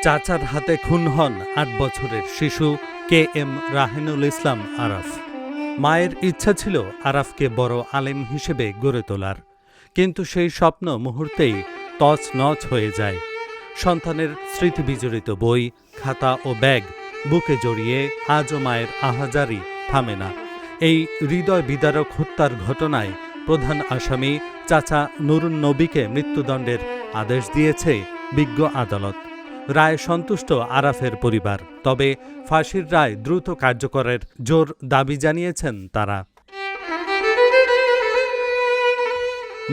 চাচার হাতে খুন হন ৮ বছরের শিশু KM রাহিনুল ইসলাম আরাফ। মায়ের ইচ্ছা ছিল আরাফকে বড় আলেম হিসেবে গড়ে তোলার, কিন্তু সেই স্বপ্ন মুহূর্তেই তছনছ হয়ে যায়। সন্তানের স্মৃতিবিজড়িত বই, খাতা ও ব্যাগ বুকে জড়িয়ে আজও মায়ের আহাজারি থামে না। এই হৃদয় বিদারক হত্যার ঘটনায় প্রধান আসামি চাচা নুরুন নবীকে মৃত্যুদণ্ডের আদেশ দিয়েছে বিজ্ঞ আদালত। রায় সন্তুষ্ট আরাফের পরিবার, তবে ফাঁসির রায় দ্রুত কার্যকরের জোর দাবি জানিয়েছেন তারা।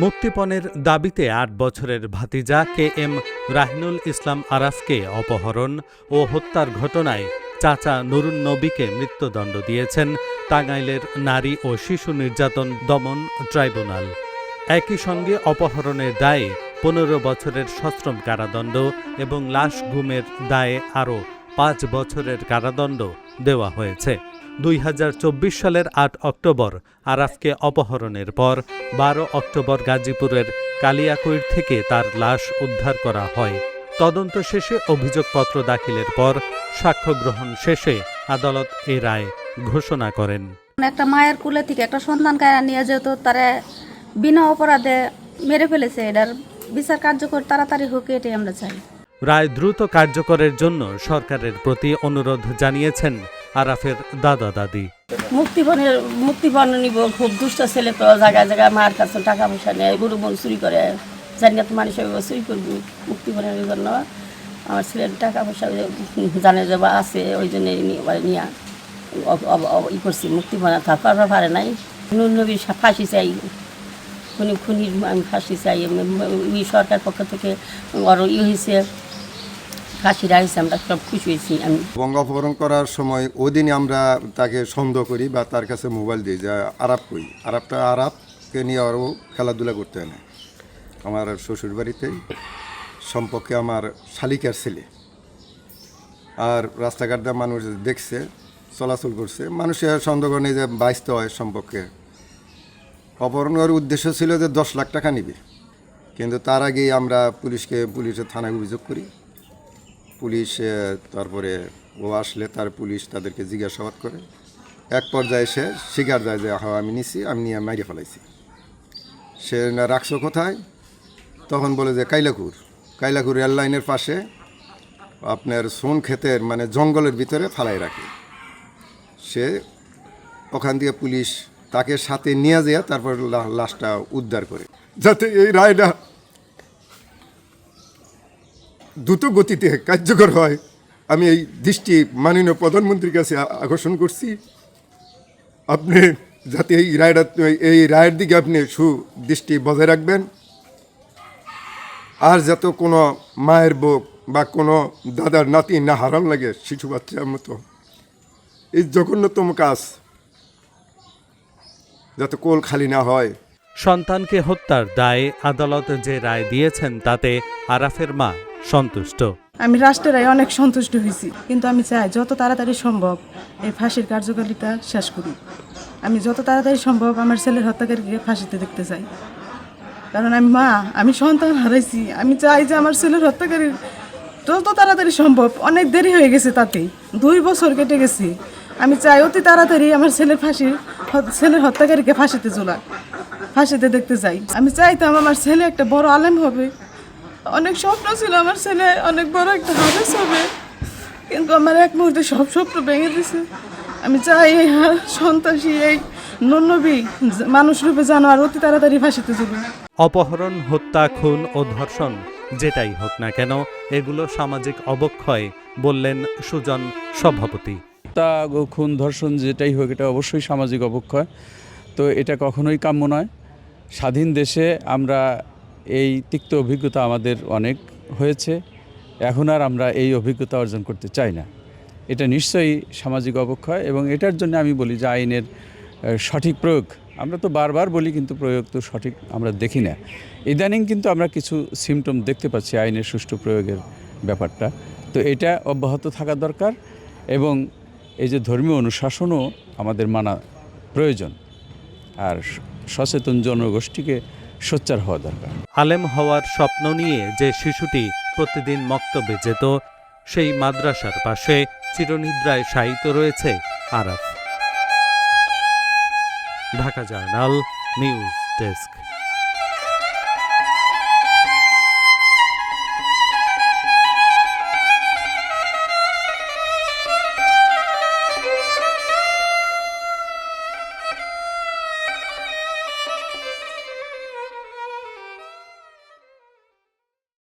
মুক্তিপণের দাবিতে ৮ বছরের ভাতিজা KM রাহিনুল ইসলাম আরাফকে অপহরণ ও হত্যার ঘটনায় চাচা নুরুন নবীকে মৃত্যুদণ্ড দিয়েছেন টাঙ্গাইলের নারী ও শিশু নির্যাতন দমন ট্রাইব্যুনাল। একই সঙ্গে অপহরণের দায়ে ১৫ বছরের সশ্রম কারাদণ্ড এবং লাশ গুমের দায়ে আরও ৫ বছরের কারাদণ্ড দেওয়া হয়েছে। ২০২৪ সালের ৮ অক্টোবর আরাফকে অপহরণের পর ১২ অক্টোবর গাজীপুরের কালিয়াকৈর থেকে তার লাশ উদ্ধার করা হয়। তদন্ত শেষে অভিযোগপত্র দাখিলের পর সাক্ষ্য গ্রহণ শেষে আদালত এ রায় ঘোষণা করেন। একটা মায়ের কুলে থেকে একটা সন্তান কায়রা নিয়ে যেত, তারা বিনা অপরাধে মেরে ফেলেছে। এটার বিচার কার্যকর তাড়াতাড়ি হোক, এটাই আমরা চাই। রায় দ্রুত কার্যকরের জন্য সরকারের প্রতি অনুরোধ জানিয়েছেন আরাফের দাদা দাদি। মুক্তিপণ নিব, খুব দুষ্ট ছেলে তো, জায়গায় জায়গায় মার কাছে টাকা পয়সা নেয়, গরু বন চুরি করে, জানিয়ে তো মানুষ চুরি করবি। মুক্তিপণের জন্য আমার ছেলের টাকা পয়সা জানে যে আছে, ওই জন্য নিয়ে ই করছি। মুক্তিপণ থাকার পারে নাই। নবীর ফাঁসি চাই, খুনির আমি ফাঁসি চাই। সরকার পক্ষ থেকে আরও হয়েছে, ফাঁসি রাখছে, আমরা সব খুশি হয়েছি। আমি অপহরণ করার সময় ওই দিনই আমরা তাকে সন্দেহ করি বা তার কাছে মোবাইল দিই যে আরাফ কই। আরাফকে নিয়ে আরও খেলাধুলা করতে হয় না। আমার শ্বশুর বাড়িতেই সম্পর্কে আমার শালিকার ছেলে, আর রাস্তাঘাট দিয়ে মানুষ দেখছে, চলাচল করছে, মানুষের সন্দেহ নেই যে বাইসতে হয় সম্পর্কে। অপহরণ করার উদ্দেশ্য ছিল যে 10 লাখ টাকা নিবে, কিন্তু তার আগেই আমরা পুলিশের থানায় অভিযোগ করি। পুলিশ তারপরে ও আসলে পুলিশ তাদেরকে জিজ্ঞাসাবাদ করে। এক পর্যায়ে সে স্বীকার যায় যে হ্যাঁ আমি নিছি, আমি নিয়ে মাইরে ফেলাইছি। সে রাখছো কোথায়? তখন বলে যে কাইলাকুর রেল লাইনের পাশে আপনার সোন ক্ষেতের মানে জঙ্গলের ভিতরে ফালাই রাখে। সে ওখান থেকে পুলিশ তাকে সাথে নিয়ে যায়, তারপর লাশটা উদ্ধার করে। যাতে এই রায়টা দ্রুত গতিতে কার্যকর হয়, আমি এই দৃষ্টি মাননীয় প্রধানমন্ত্রীর কাছে আকর্ষণ করছি। আপনি যাতে এই রায়ের দিকে আপনি সুদৃষ্টি বজায় রাখবেন, আর যাতে কোনো মায়ের বুক বা কোনো দাদার নাতি না হারাম লাগে শিশু বাচ্চার মতো। এই জঘন্যতম কাজ যাতে কোল খালি না হয়। সন্তানকে হত্যার দায়ে আদালত যে রায় দিয়েছেন তাতে আরাফের মা সন্তুষ্ট। আমি রাষ্ট্রের রায় অনেক সন্তুষ্ট হয়েছি, কিন্তু আমি চাই যত তাড়াতাড়ি সম্ভব এই ফাঁসির কার্যকারিতা শেষ করি। আমি যত তাড়াতাড়ি সম্ভব আমার ছেলের হত্যাকারীকে ফাঁসিতে দেখতে চাই, কারণ আমি মা, আমি সন্তান হারাইছি। আমি চাই যে আমার ছেলের হত্যাকারীর যত তাড়াতাড়ি সম্ভব, অনেক দেরি হয়ে গেছে, তাতে 2 বছর কেটে গেছে। আমি চাই অতি তাড়াতাড়ি আমার ছেলের হত্যাকারীকে ফাঁসিতে দেখতে চাই। আমি চাইতাম আমার ছেলে একটা বড় আলেম হবে, অনেক স্বপ্ন ছিল আমার ছেলে অনেক বড় একটা হাফেজ হবে, কিন্তু আমার এক মুহূর্তে সব স্বপ্ন ভেঙে দিছে। আমি চাই এই সন্ত্রাসী এই নবী মানুষ রূপে জানোয়ার অতি তাড়াতাড়ি ফাঁসিতে ঝুলবে। অপহরণ, হত্যা, খুন ও ধর্ষণ যেটাই হোক না কেন, এগুলো সামাজিক অবক্ষয় বললেন সুজন সভাপতি। হত্যা, খুন, ধর্ষণ যেটাই হোক, এটা অবশ্যই সামাজিক অবক্ষয়। তো এটা কখনোই কাম্য নয়। স্বাধীন দেশে আমরা এই তিক্ত অভিজ্ঞতা আমাদের অনেক হয়েছে, এখন আর আমরা এই অভিজ্ঞতা অর্জন করতে চাই না। এটা নিশ্চয়ই সামাজিক অবক্ষয়, এবং এটার জন্য আমি বলি যে আইনের সঠিক প্রয়োগ। আমরা তো বারবার বলি, কিন্তু প্রয়োগ তো সঠিক আমরা দেখি না। ইদানিং কিন্তু আমরা কিছু সিমটম দেখতে পাচ্ছি আইনের সুষ্ঠু প্রয়োগের ব্যাপারটা। তো এটা অব্যাহত থাকা দরকার, এবং এই যে ধর্মীয় অনুশাসনও আমাদের মানা প্রয়োজন, আর সচেতন জনগোষ্ঠীকে সোচ্চার হওয়া দরকার। আলেম হওয়ার স্বপ্ন নিয়ে যে শিশুটি প্রতিদিন মক্তবে যেত, সেই মাদ্রাসার পাশে চিরনিদ্রায় শায়িত রয়েছে Araf. Dhaka journal news desk.